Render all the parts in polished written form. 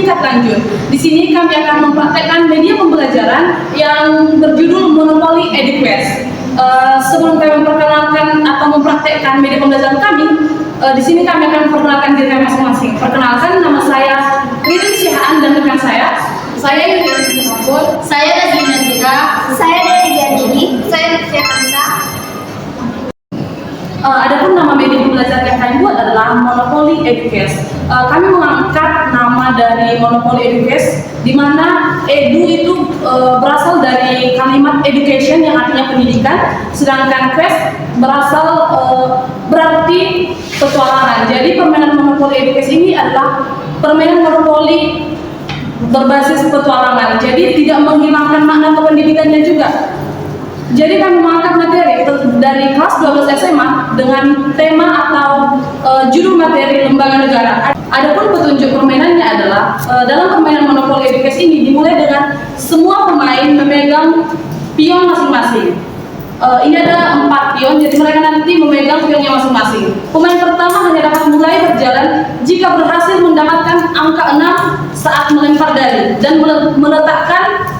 tingkat lanjut. Di sini kami akan mempraktekkan media pembelajaran yang berjudul Monopoli EduQuest. Sebelum kami memperkenalkan atau mempraktekkan media pembelajaran kami, di sini kami akan memperkenalkan diri kami masing-masing. Perkenalkan, nama saya Ririn Syahaan dan rekan saya Yulian Muhammad, saya Nazlina Dika, saya dari Jadini, saya Nufia Kansa. Adapun nama media pembelajaran yang kami buat adalah Monopoli EduQuest. Kami mengangkat nama dari Monopoli EduQuest, di mana edu itu berasal dari kalimat education yang artinya pendidikan, sedangkan quest berasal berarti petualangan. Jadi permainan Monopoli EduQuest ini adalah permainan monopoli berbasis petualangan. Jadi tidak menghilangkan makna kependidikannya juga. Jadi kami mengangkat materi dari kelas 12 SMA dengan tema atau judul materi lembaga negara. Adapun petunjuk permainannya adalah dalam permainan Monopoli EduQuest ini dimulai dengan semua pemain memegang pion masing-masing. Ini ada 4 pion, jadi mereka nanti memegang pionnya masing-masing. Pemain pertama hanya dapat mulai berjalan jika berhasil mendapatkan angka 6 saat melempar dali dan meletakkan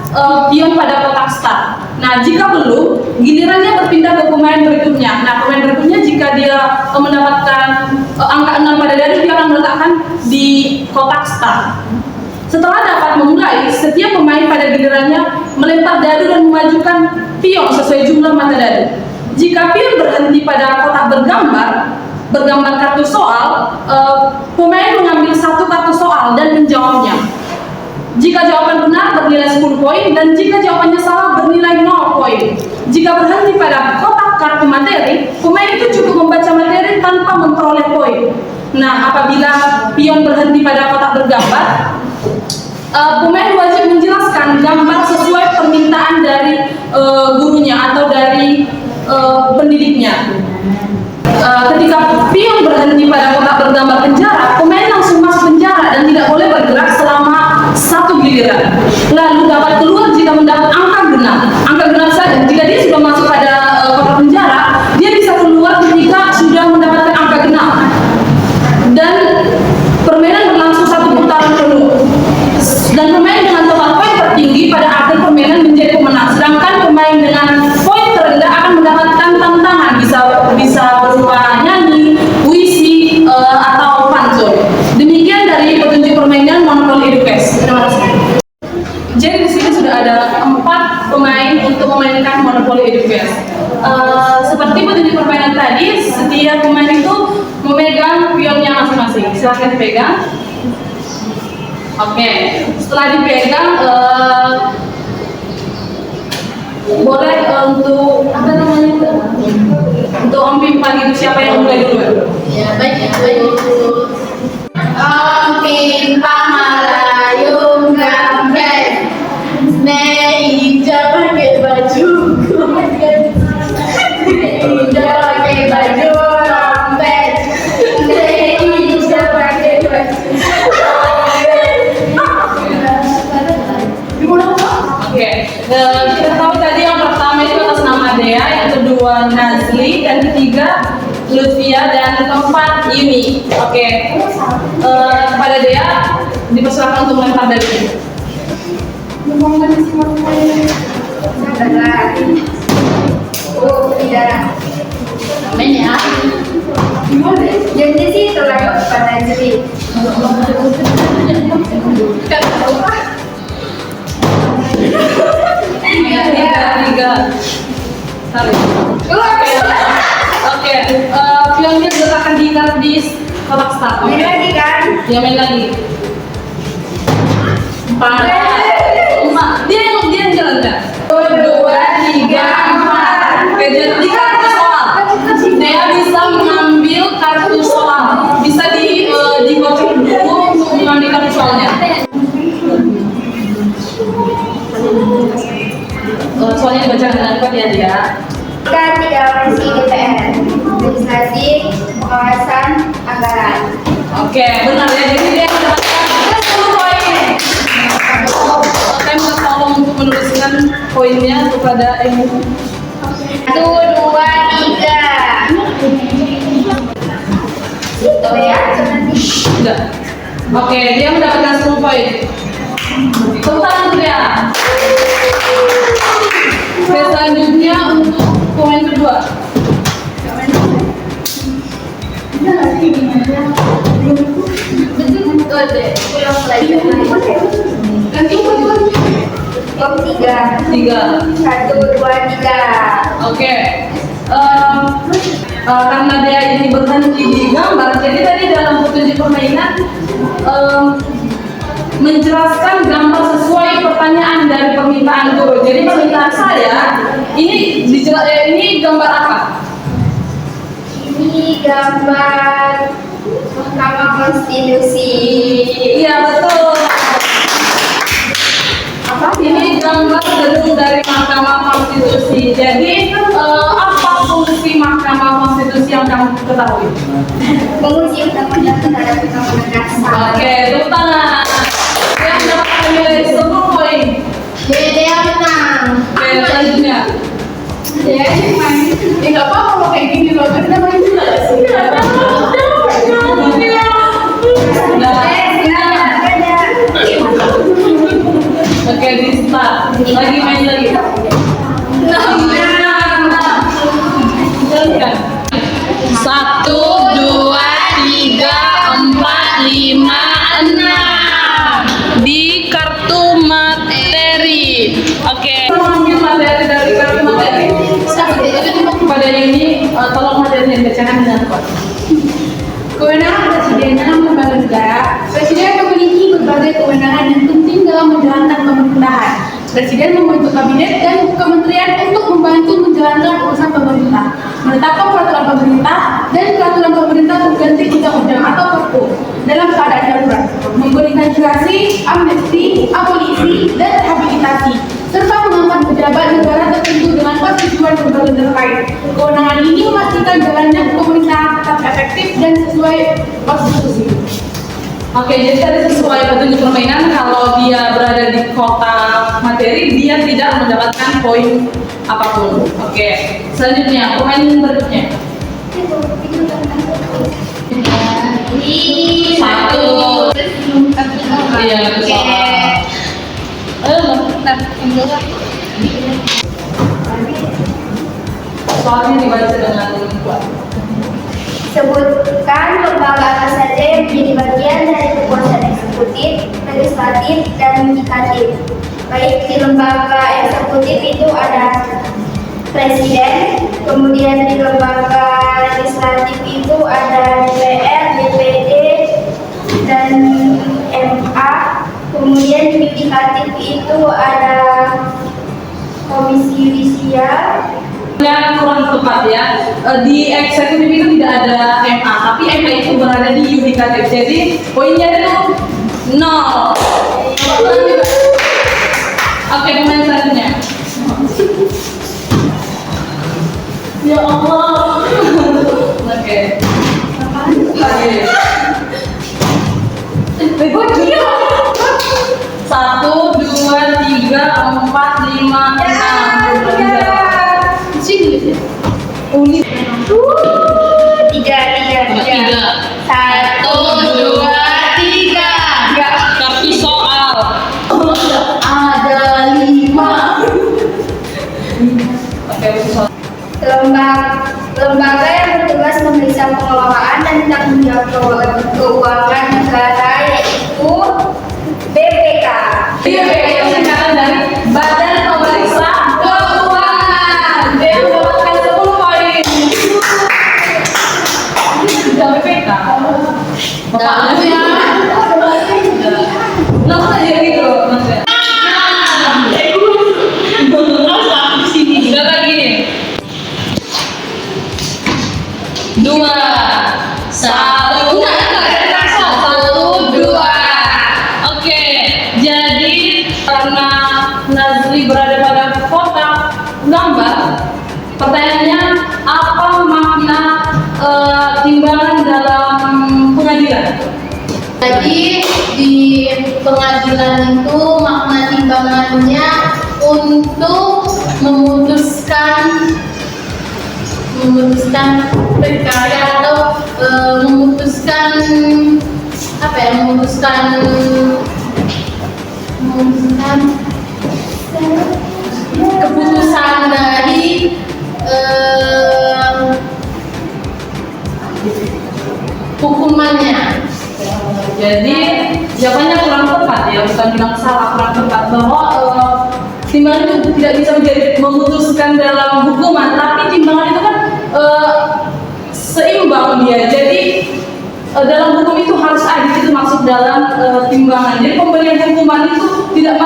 pion pada kotak start. Nah, jika belum, gilirannya berpindah ke pemain berikutnya. Nah, pemain berikutnya jika dia mendapatkan angka 6 pada dali, dia akan meletakkan di kotak start. Setelah dapat memulai, setiap pemain pada gilirannya melempar dadu dan memajukan pion sesuai jumlah mata dadu. Jika pion berhenti pada kotak bergambar kartu soal, pemain mengambil satu kartu soal dan menjawabnya. Jika jawaban benar bernilai 10 poin dan jika jawabannya salah bernilai 0 poin. Jika berhenti pada kotak kartu materi, pemain itu cukup membaca materi tanpa memperoleh poin. Nah, apabila pion berhenti pada kotak bergambar, pemain wajib menjelaskan gambar sesuai permintaan dari gurunya atau dari pendidiknya. Ketika pion berhenti pada kotak bergambar penjara, pemain langsung masuk penjara dan tidak boleh bergerak selama 1 giliran. Lalu dapat keluar jika mendapat angka genap. Angka genap saja. Jika dia sudah masuk pada kotak penjara, dia bisa keluar ketika sudah mendapatkan angka genap. Dan permainan berlangsung 1 putaran penuh. Dan pemain dengan total poin tertinggi pada akhir permainan menjadi pemenang. Sedangkan pemain dengan poin terendah akan mendapatkan tantangan, bisa berupa nyanyi, puisi, atau pantun. Demikian dari petunjuk permainan Monopoli EduQuest. Terima kasih. Jadi di sini sudah ada 4 pemain untuk memainkan Monopoli EduQuest. Seperti petunjuk permainan tadi, setiap pemain itu memegang pionnya masing-masing. Silahkan dipegang. Oke, setelah dipegang, boleh untuk apa namanya? Untuk Om Pimpan itu siapa yang mulai dulu? Ya, baik. Om Pimpang Malayung Gambet, Meija pakai baju Meija pakai baju rombet, Meija pakai baju. Oke, kita tahu tadi yang pertama itu atas nama Dea, yang kedua Nazli, dan ketiga Lutfia, dan keempat Yuni. Oke, kepada Dea dipersilakan untuk melempar dadu. Tidak. Amin ya. Jadi sih terlalu pada jadi. Tiga. Oke, pionnya diletakkan di kotak start. Main lagi kan? Ya, main lagi. 4. Dia yang jalan kan? 2, 3, 4. Oke, jadi kartu soal. Dia bisa mengambil kartu soal. Bisa dikocok dulu untuk mengambil kartu soalnya. Soalnya dibaca dengan kuat ya dia. Kan 3 versi DPR, legislasi, pengawasan, anggaran. Oke, benar ya. Jadi dia mendapatkan 10 poin. Saya minta tolong untuk menuliskan poinnya kepada Ibu. 1, 2, 3. Itu ya, Enggak. Oke, dia mendapatkan 10 poin. Tepuk tangan untuk dia. Oke, selanjutnya untuk poin kedua. Tiga. 1, 2, 3. Oke. Karena dia ini berhenti di gambar, jadi tadi dalam petunjuk permainan menjelaskan gambar sesuai pertanyaan dari permintaan guru. Jadi permintaan saya ini gambar apa? Ini gambar Mahkamah Konstitusi. Iya betul. Ini gambar gedung dari Mahkamah Konstitusi. Jadi apa fungsi Mahkamah Konstitusi yang kamu ketahui? Menguji undang-undang terhadap undang-undang dasar. Oke, tepuk tangan. Yang dapat nilai 10 poin. Dede yang menang. Oke, selanjutnya. Ya, main. Nggak apa-apa kalau kayak gini loh, kita main juga sih. Oke, di start. Lagi main lagi. Jalankan. 1, 2, 3, 4, 5, 6 di kartu materi. Oke. Mengambil materi dari kartu materi. Pada yang ini, tolong materinya dibacakan dengan kuat. Kewenangan Presiden dalam lembaga negara. Presiden memiliki berbagai kewenangan yang penting dalam menjalankan pemerintahan. Presiden membentuk kabinet dan kementerian untuk membantu menjalankan urusan pemerintah, menetapkan peraturan pemerintah dan peraturan pemerintah pengganti undang-undang atau perpu dalam keadaan darurat, memberikan gerasi, amnesti, abolisi, dan rehabilitasi, serta mengangkat pejabat negara tertentu dengan persetujuan lembaga terkait. Kewenangan ini memastikan jalannya pemerintahan tetap efektif dan sesuai konstitusi. Oke, jadi tadi sesuai petunjuk permainan, kalau dia berada di kotak materi, dia tidak mendapatkan poin apapun. Oke, selanjutnya pemain berikutnya. Ini Satu. Iya, soalnya dibaca dengan kuat. Sebutkan lembaga apa saja yang menjadi bagian dari kekuasaan eksekutif, legislatif, dan yudikatif. Baik di lembaga eksekutif itu ada presiden, kemudian di lembaga legislatif itu ada DPR, DPD, dan MA. Kemudian di yudikatif itu ada komisi yudisial. Yang kurang tepat ya, di eksekutif itu tidak ada MA, tapi MA itu berada di yudikatif. Jadi poinnya itu 0. Oke, pemain selanjutnya. Ya Allah. Oke. Begini. 1, 2, 3, 4, 5, 6. Uli. 3. 1, 2, 3. Tapi soal Ada 5. Oke, soal. Lembaga yang bertugas memeriksa pengelolaan dan tanggung jawab keuangan negara yaitu BPK. BPK itu singkatan dari Badan Pemeriksa Keuangan. Dia mendapatkan 10 poin. Sudah BPK. Bapak ya. Nggak usah jadi gitu, maksudnya. Sudah lagi. 2, 1. Enggak. 1, 2. Oke, jadi karena Nazri berada pada kotak gambar, pertanyaannya apa makna timbangan dalam pengadilan? Jadi di pengadilan itu makna timbangannya untuk memutuskan perkara atau memutuskan apa ya, memutuskan keputusan dari hukumannya. Jadi jawabannya kurang tepat ya, bukan bilang salah, kurang tepat bahwa timbangan itu tidak bisa menjadi memutuskan dalam hukuman, tapi timbangan itu kan seimbang dia. Jadi dalam hukum itu harus adil, itu maksud dalam timbangan. Jadi pemberian hukuman itu tidak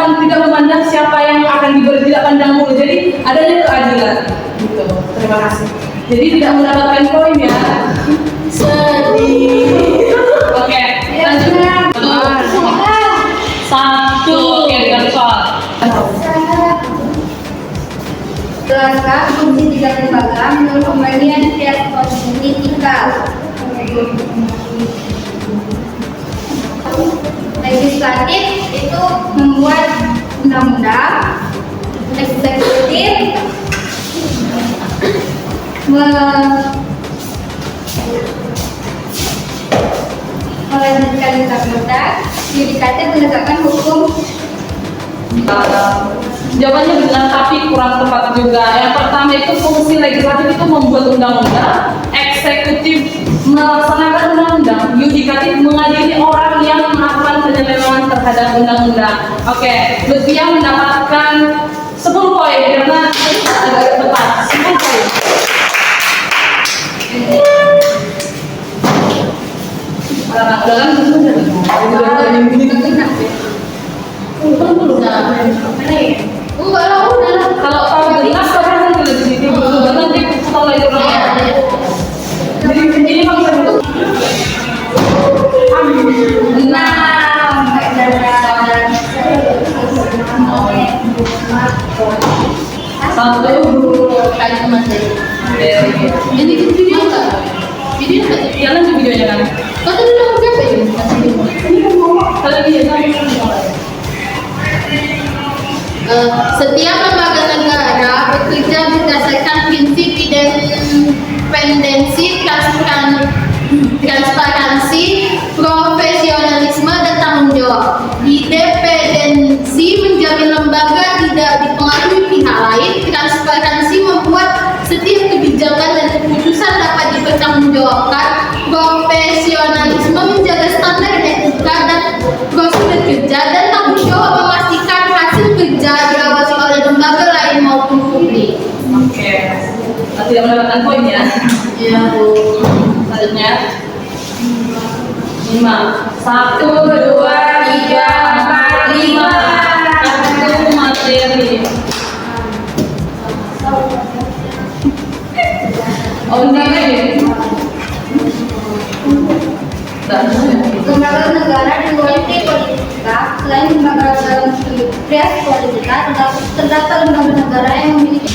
memandang siapa yang akan diberi, tidak pandang bulu. Jadi adanya keadilan. Gitu. Terima kasih. Jadi tidak mendapatkan poin ya. Sedih. Oke, lanjut. Satu. Oke, dengan soal. Jelaskan fungsi tiga lembaga menurut pembagian tiap politikal. Legislatif itu membuat undang-undang, eksekutif melanjutkan undang-undang, yudikatif menegakkan hukum. Jawabannya benar tapi kurang tepat juga. Yang pertama itu fungsi legislatif itu membuat undang-undang, eksekutif melaksanakan undang-undang, yudikatif mengadili orang yang melakukan penyelewengan terhadap undang-undang. Oke, Lutfia mendapatkan 10 poin karena agak tepat. 10 poin. Udah kan Enggak lah, udah. kalau tahu jelas sekarang kan di sini dulu nanti setelah lagi orangnya. Jadi ini maksudnya dulu. Satu Kayak teman saya. Jadi video enggak? Video enggak? Jalan di videonya kan? Kau tadi nomor berapa ya? Ini kan mau kalau dia Setiap lembaga negara bekerja berdasarkan prinsip independensi, transparansi, profesionalisme, dan tanggung jawab. Independensi menjamin lembaga tidak dipengaruhi pihak lain. Transparansi membuat setiap kebijakan dan keputusan dapat dipertanggungjawabkan. Profesionalisme menjaga standar etika dan prosedur kerja, dan tanggung jawab memastikan hasil kerja diawasi oleh lembaga lain maupun publik. Oke. Tidak mendapatkan poin ya. Ya, Selanjutnya 5. 1, 2, 3, 4, 5. Kartu materi. Oh ini. Lembaga negara dimiliki politika. Selain lembaga dalam pres politika, terdapat lembaga negara yang memiliki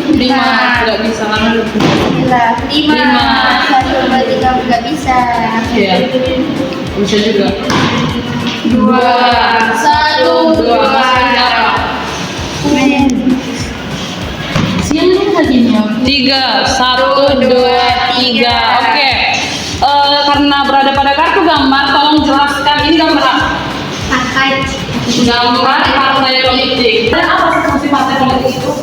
5 tidak bisa mana lebih. 5. 1, 2, 3 nggak bisa. Iya. Bisa juga. 2, 1, 2. Siang hadirnya. 3, 1, 2, 3. Oke. Karena berada pada kartu gambar, tolong jelaskan ini gambar apa? Pakai Gambar partai politik. Dan apa sih fungsi partai politik itu?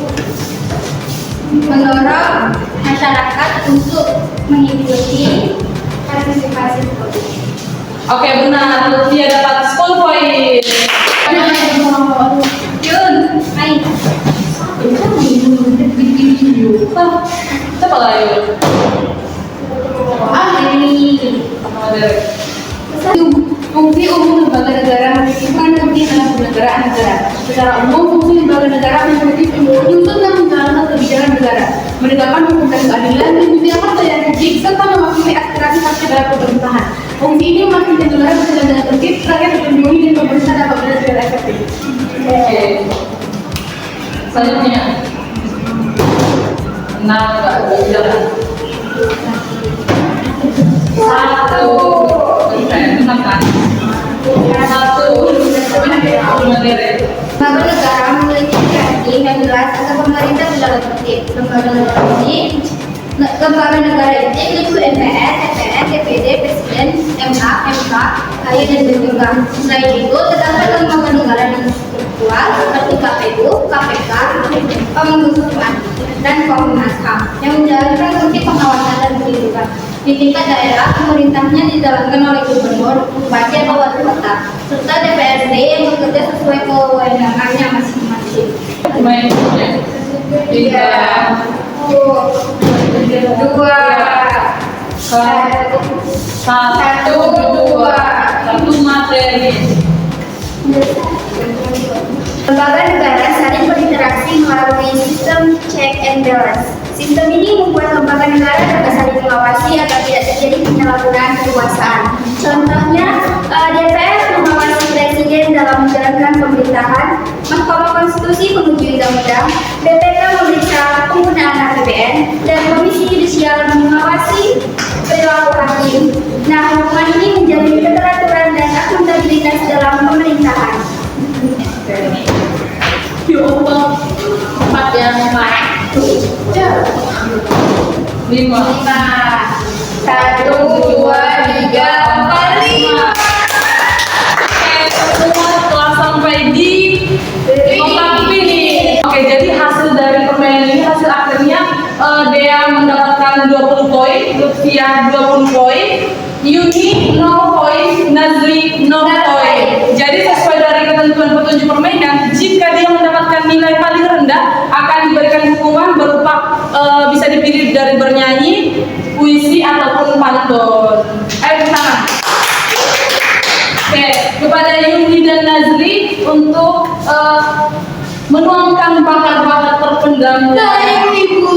mendorong masyarakat untuk mengikuti partisipasi politik. Oke, benar. Dia dapat 10 poin. Jun, main. Coba lah yuk. Ini Fungsi umum lembaga negara memiliki peran penting dalam penyelenggaraan negara. Secara umum, fungsi lembaga negara memiliki menyusun dan menjalankan kebijakan negara, menegakkan hukum dan keadilan, menyediakan pelayanan publik, serta mewakili aspirasi partai dalam pemerintahan. Fungsi ini memastikan negara berjalan dengan tertib, rakyat terlindungi, dan pemerintah dapat bekerja secara efektif. Oke. Selanjutnya 6 enggak jalan. 1 enam kan? 1 materi. lembaga negara memiliki fungsi yang jelas agar pemerintah berjalan tertib. Lembaga negara ini yaitu MPR, DPR, DPD, Presiden, MA, MP, naskah, kayu dan BPK. Selain itu, terdapat lembaga negara dan struktural seperti KPU, KPK, Ombudsman, dan Komnas HAM yang menjalankan fungsi pengawasan dan perlindungan. Di tingkat daerah, pemerintahnya dijalankan oleh gubernur, bupati atau wali kota, serta DPRD yang bekerja sesuai kewenangannya masing-masing. Baik. Tiga. Dua. Satu, dua. Satu materi. Lembaga negara saling berinteraksi melalui sistem check and balance. Sistem ini membuat lembaga negara dapat saling mengawasi agar tidak terjadi penyalahgunaan kekuasaan. Contohnya, DPR mengawasi presiden dalam menjalankan pemerintahan, Mahkamah Konstitusi menguji undang-undang, BPK memeriksa penggunaan APBN, dan Komisi Yudisial mengawasi perilaku hakim. Nah, hukuman ini menjamin keteraturan dan akuntabilitas dalam pemerintahan. Diubah 4 yang lain. 5. 1, 2, 3, 4, 5. Oke, semua telah sampai di kotak finish. Oke, jadi hasil dari permainan ini, hasil akhirnya Dea mendapatkan 20 poin, Lutfia 20 poin, Yuni 0 poin, Nazli 0 poin. Jadi sesuai dari ketentuan petunjuk permainan, jika dia mendapatkan nilai paling rendah akan diberikan hukuman berupa bisa dipilih dari bernyanyi, puisi ataupun pantun. Ayo ke sana. Oke, kepada Yuni dan Nazli untuk menuangkan bakat-bakat terpendam. Baik, Ibu.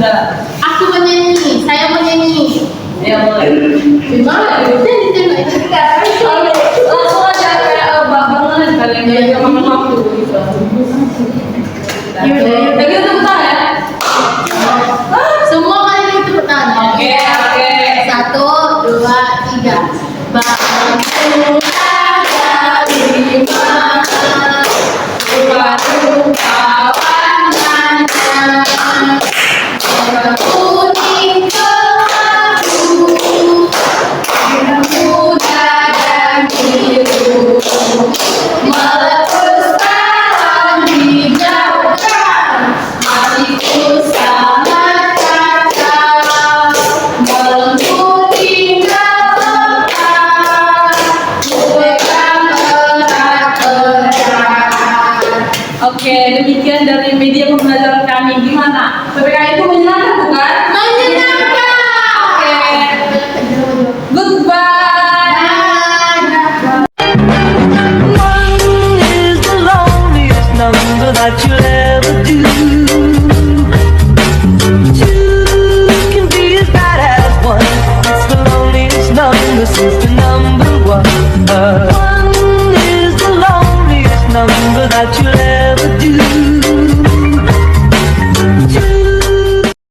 Udah. Aku menyanyi, saya menyanyi. Ya boleh. Gimana? Jadi tengok itu kan. Langsung aja kayak bangunan kalian biar makan waktu gitu. Yaudah. Tapi untuk tangan ya. Semua kalian itu bertanya. Oke, oke. 1, 2, 3. Bangku ada 5. Baru kawanannya. Merah kuning kelabu, biru muda dan biru, meletus dalam hijaukan hatiku sangat kacau, melengkuti kelepas, bukan erat-erat. Oke, demikian dari media pembelajaran kami. Gimana? PPK itu menyenangkan bukan? Menyenangkan. Oke. Goodbye. One is the loneliest number that you'll ever do.